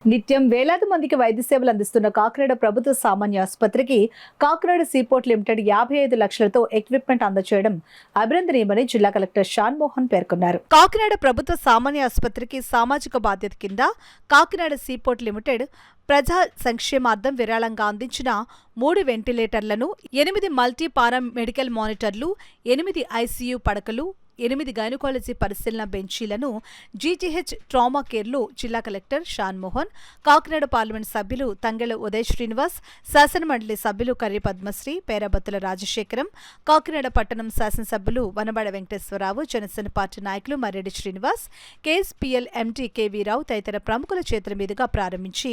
నిత్యం వేలాది మందికి వైద్య సేవలు అందిస్తున్న కాకినాడ ప్రభుత్వ సామాన్య ఆసుపత్రికి కాకినాడ సీపోర్ట్ లిమిటెడ్ 55 లక్షలతో ఎక్విప్మెంట్ అందజేయడం అభినందనీయమని జిల్లా కలెక్టర్ షాన్ మోహన్ పేర్కొన్నారు. కాకినాడ ప్రభుత్వ సామాన్య ఆసుపత్రికి సామాజిక బాధ్యత కింద కాకినాడ సీపోర్ట్ లిమిటెడ్ ప్రజా సంక్షేమార్థం విరాళంగా అందించిన 3 వెంటిలేటర్లను, 8 మల్టీ పారా మెడికల్ మానిటర్లు, 8 ఐసీయూ పడకలు, 8 గైనకాలజీ పరిశీలన బెంచీలను జీజీహెచ్ ట్రామా కేర్లు జిల్లా కలెక్టర్ షాన్ మోహన్, కాకినాడ పార్లమెంట్ సభ్యులు తంగెళ్ల ఉదయ్ శ్రీనివాస్, శాసనమండలి సభ్యులు కర్రి పద్మశ్రీ, పేరాబత్తుల రాజశేఖరం, కాకినాడ పట్టణం శాసనసభ్యులు వనబాడ వెంకటేశ్వరరావు, జనసేన పార్టీ నాయకులు మర్రెడ్డి శ్రీనివాస్, కేఎస్పీఎల్ ఎండీ కేవీ రావు తదితర ప్రముఖుల చేతుల మీదుగా ప్రారంభించి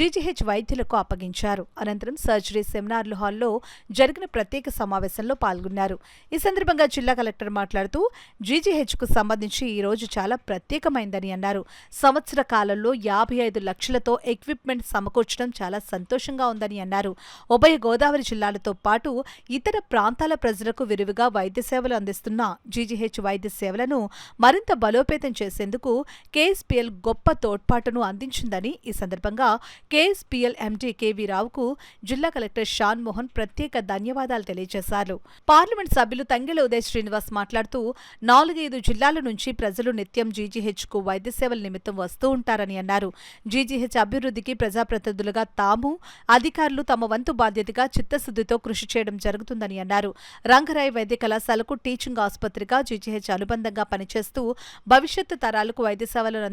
జీజీహెచ్ వైద్యులకు అప్పగించారు. అనంతరం సర్జరీ సెమినార్లు హాల్లో జరిగిన ప్రత్యేక సమావేశంలో పాల్గొన్నారు. ఈ సందర్భంగా జిల్లా కలెక్టర్ మాట్లాడుతూ జీజీహెచ్కు సంబంధించి ఈ రోజు చాలా ప్రత్యేకమైందని అన్నారు. సంవత్సర కాలంలో 55 లక్షలతో ఎక్విప్మెంట్ సమకూర్చడం చాలా సంతోషంగా ఉందని అన్నారు. ఉభయ గోదావరి జిల్లాలతో పాటు ఇతర ప్రాంతాల ప్రజలకు విరివిగా వైద్య సేవలు అందిస్తున్న జీజీహెచ్ వైద్య సేవలను మరింత బలోపేతం చేసేందుకు కేఎస్పీఎల్ గొప్ప తోడ్పాటును అందించిందని ఈ సందర్భంగా కేఎస్పీఎల్ ఎండీ కేవీ రావుకు జిల్లా కలెక్టర్ షాన్ మోహన్ ప్రత్యేక ధన్యవాదాలు తెలియజేశారు. పార్లమెంట్ సభ్యులు తంగెళ్ల ఉదయ్ శ్రీనివాస్ మాట్లాడుతూ 4-5 జిల్లాల నుంచి ప్రజలు నిత్యం జీజీహెచ్కు వైద్య సేవల నిమిత్తం వస్తూ ఉంటారని అన్నారు. జీజీహెచ్ అభివృద్ధికి ప్రజాప్రతినిధులుగా తాము, అధికారులు తమ వంతు బాధ్యతగా చిత్తశుద్ధితో కృషి చేయడం జరుగుతుందని అన్నారు. రంగరాయ్ వైద్య కళాశాలకు టీచింగ్ ఆసుపత్రిగా జీజీహెచ్ అనుబంధంగా పనిచేస్తూ భవిష్యత్తు తరాలకు వైద్య సేవలను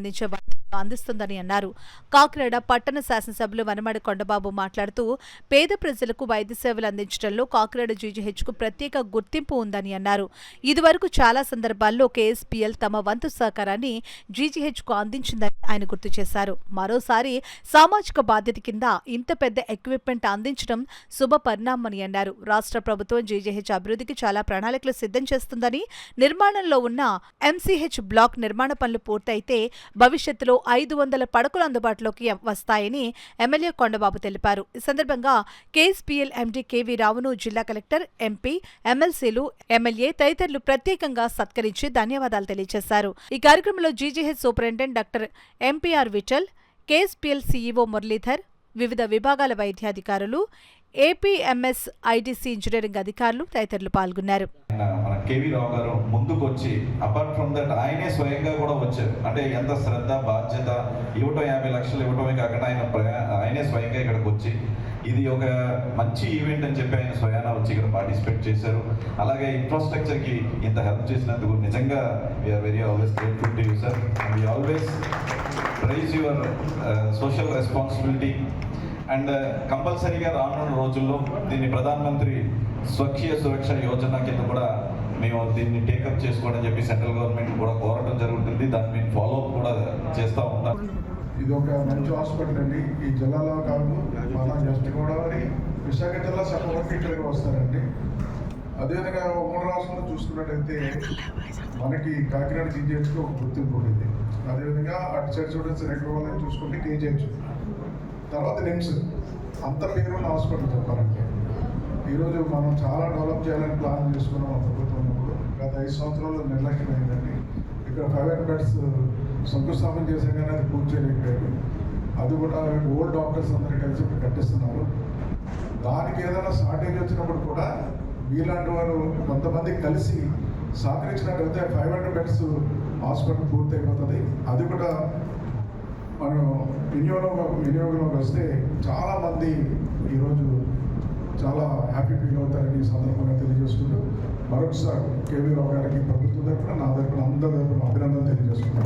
అందిస్తుందని అన్నారు. కాకినాడ పట్టణ శాసనసభ్యులు వనమాడి కొండబాబు మాట్లాడుతూ పేద ప్రజలకు వైద్య సేవలు అందించడంలో కాకినాడ జీజీహెచ్కు ప్రత్యేక గుర్తింపు ఉందని అన్నారు. ఇదివరకు చాలా సందర్భాల్లో కేఎస్పీఎల్ తమ వంతు సహకారాన్ని జీజీహెచ్కు అందించిందని ఆయన గుర్తు చేశారు. మరోసారి సామాజిక బాధ్యత కింద ఇంత పెద్ద ఎక్విప్మెంట్ అందించడం శుభ పరిణామని అన్నారు. రాష్ట్ర ప్రభుత్వం జీజీహెచ్ అభివృద్ధికి చాలా ప్రణాళికలు సిద్ధం చేస్తుందని, నిర్మాణంలో ఉన్న ఎంసీహెచ్ బ్లాక్ నిర్మాణ పనులు పూర్తయితే భవిష్యత్తులో 500 పడకలు అందుబాటులోకి వస్తాయని ఎమ్మెల్యే కొండబాబు తెలిపారు. ఈ సందర్భంగా కేఎస్పీఎల్ ఎండీ కేవీ రావును జిల్లా కలెక్టర్, ఎంపీ, ఎమ్మెల్సీలు, ఎమ్మెల్యే తదితరులు ప్రత్యేకంగా సత్కరించి ధన్యవాదాలు తెలియజేశారు. ఈ కార్యక్రమంలో GGH superintendent doctor MPR Vittal, KSPL CEO Muralidhar, వివిధ విభాగాల వైద్యాధికారులు, ఏపీఎంఎస్ ఐడీసీ ఇంజనీరింగ్ అధికారులు తదితరులు పాల్గొన్నారు. మన కేవీ రావు గారు ముందుకు వచ్చి అపార్ట్ ఫ్రమ్ దట్ ఆయనే స్వయంగా కూడా వచ్చారు. అంటే ఎంత శ్రద్ధ, బాధ్యత, ఇవ్వటం 50 లక్షలు ఇవ్వటమే కాకుండా ఆయనే స్వయంగా ఇక్కడికి వచ్చి ఇది ఒక మంచి ఈవెంట్ అని చెప్పి ఆయన స్వయానా వచ్చి ఇక్కడ పార్టిసిపేట్ చేశారు. అలాగే ఇన్ఫ్రాస్ట్రక్చర్కి ఇంత హెల్ప్ చేసినందుకు నిజంగా we are very always grateful to you sir. And we always praise your social responsibility. And కంపల్సరీగా రానున్న రోజుల్లో దీన్ని ప్రధానమంత్రి స్వచ్ఛ సురక్ష యోజన కింద కూడా మేము దీన్ని టేకప్ చేసుకోవడం చెప్పి సెంట్రల్ గవర్నమెంట్ కూడా కోరడం జరుగుతుంది. దాన్ని మేము ఫాలో అప్ కూడా చేస్తూ ఉంటాం. ఇది ఒక మంచి హాస్పిటల్ అండి. ఈ జిల్లాలో కాదు, మన వెస్ట్ గోదావరి, విశాఖ జిల్లా సగం ఇక్కడికి వస్తారండి. అదేవిధంగా ఉమ్మడి రాష్ట్రంలో చూసుకున్నట్టయితే మనకి కాకినాడ జీజీహెచ్కి ఒక గుర్తింపు ఉండేది. అదేవిధంగా అటు సైడ్ చూడండి, రెగ్యులర్ చూసుకుంటే కేజీహెచ్, తర్వాత నిమ్స్, అంత పేరున్న హాస్పిటల్ చెప్పాలంటే. ఈరోజు మనం చాలా డెవలప్ చేయాలని ప్లాన్ చేసుకున్నాం మన ప్రభుత్వం ఉన్నప్పుడు. గత 5 సంవత్సరాల్లో నిర్లక్ష్యమైందండి. ఇక్కడ 500 బెడ్స్ శంకుస్థాపన చేసాం కానీ అది పూర్తి చేయలేకపోయారు. అది కూడా ఓల్డ్ డాక్టర్స్ అందరూ కలిసి ఇప్పుడు కట్టిస్తున్నారు. దానికి ఏదైనా షార్టేజ్ వచ్చినప్పుడు కూడా వీలాంటి వారు కొంతమంది కలిసి సహకరించినట్టయితే 500 బెడ్స్ హాస్పిటల్ పూర్తి అయిపోతుంది. అది కూడా మనం వినియోగంలోకి వస్తే చాలామంది ఈరోజు చాలా హ్యాపీ ఫీల్ అవుతారని ఈ సందర్భంగా తెలియజేసుకుంటూ మరొకసారి కేవీ రావు గారికి ప్రభుత్వం తరఫున, నా తరఫున, అందరి తరఫున అభినందనలు తెలియజేసుకుంటాను.